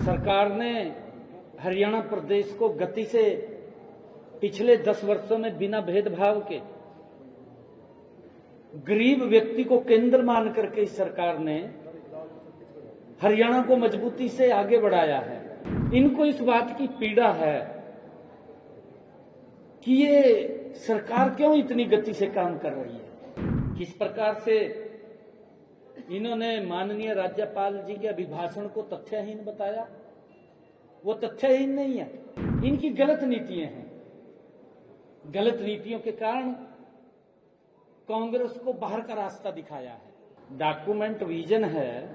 सरकार ने हरियाणा प्रदेश को गति से पिछले 10 वर्षों में बिना भेदभाव के गरीब व्यक्ति को केंद्र मान करके इस सरकार ने हरियाणा को मजबूती से आगे बढ़ाया है। इनको इस बात की पीड़ा है कि ये सरकार क्यों इतनी गति से काम कर रही है। किस प्रकार से इन्होंने माननीय राज्यपाल जी के अभिभाषण को तथ्यहीन बताया, वो तथ्यहीन नहीं है, इनकी गलत नीतियां हैं। गलत नीतियों के कारण कांग्रेस को बाहर का रास्ता दिखाया है। डॉक्यूमेंट विजन है,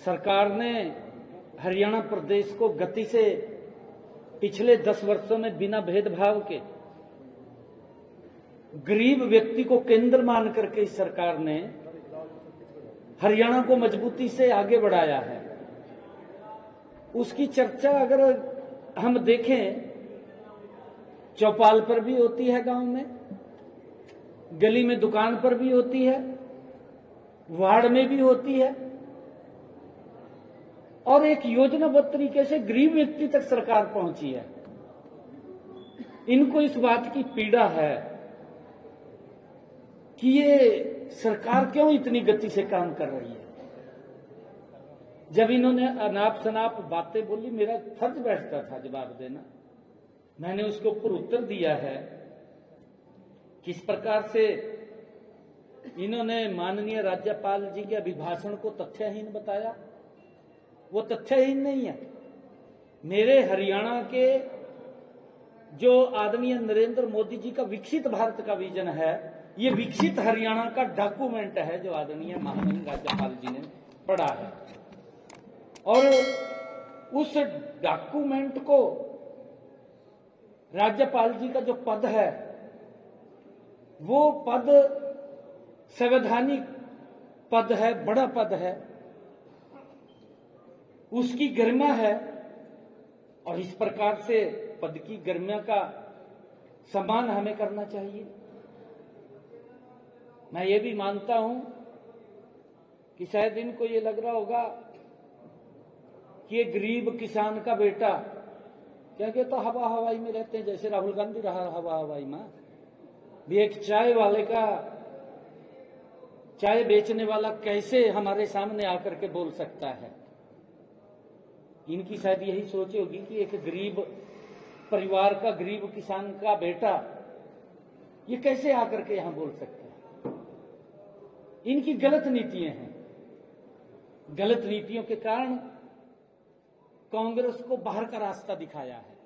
सरकार ने हरियाणा प्रदेश को गति से पिछले 10 वर्षों में बिना भेदभाव के गरीब व्यक्ति को केंद्र मान करके इस सरकार ने हरियाणा को मजबूती से आगे बढ़ाया है। उसकी चर्चा अगर हम देखें, चौपाल पर भी होती है, गांव में, गली में, दुकान पर भी होती है, वार्ड में भी होती है, और एक योजनाबद्ध तरीके से गरीब व्यक्ति तक सरकार पहुंची है। इनको इस बात की पीड़ा है कि ये सरकार क्यों इतनी गति से काम कर रही है। जब इन्होंने अनाप शनाप बातें बोली, मेरा फर्ज बैठता था जवाब देना। मैंने उसके ऊपर उत्तर दिया है। किस प्रकार से इन्होंने माननीय राज्यपाल जी के अभिभाषण को तथ्यहीन बताया, वो तथ्यहीन नहीं है। मेरे हरियाणा के जो आदरणीय नरेंद्र मोदी जी का विकसित भारत का विजन है, ये विकसित हरियाणा का डॉक्यूमेंट है जो आदरणीय माननीय राज्यपाल जी ने पढ़ा है। और उस डॉक्यूमेंट को राज्यपाल जी का जो पद है, वो पद संवैधानिक पद है, बड़ा पद है, उसकी गरिमा है, और इस प्रकार से पद की गरिमा का सम्मान हमें करना चाहिए। मैं ये भी मानता हूं कि शायद इनको ये लग रहा होगा कि ये गरीब किसान का बेटा, क्या कहता, हवा हवाई में रहते हैं, जैसे राहुल गांधी रहा हवा हवाई में भी। एक चाय वाले का, चाय बेचने वाला कैसे हमारे सामने आकर के बोल सकता है। इनकी शायद यही सोच होगी कि एक गरीब परिवार का, गरीब किसान का बेटा ये कैसे आकर के यहां बोल सकता है। इनकी गलत नीतियां हैं। गलत नीतियों के कारण कांग्रेस को बाहर का रास्ता दिखाया है।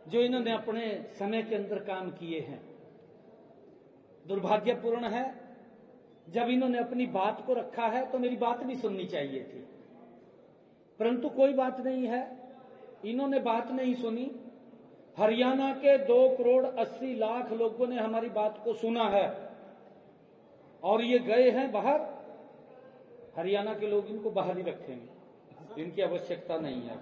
जो इन्होंने अपने समय के अंदर काम किए हैं, दुर्भाग्यपूर्ण है। जब इन्होंने अपनी बात को रखा है तो मेरी बात भी सुननी चाहिए थी, परंतु कोई बात नहीं है, इन्होंने बात नहीं सुनी। हरियाणा के 2,80,00,000 लोगों ने हमारी बात को सुना है और ये गए हैं बाहर। हरियाणा के लोग इनको बाहर ही रखेंगे, इनकी आवश्यकता नहीं है।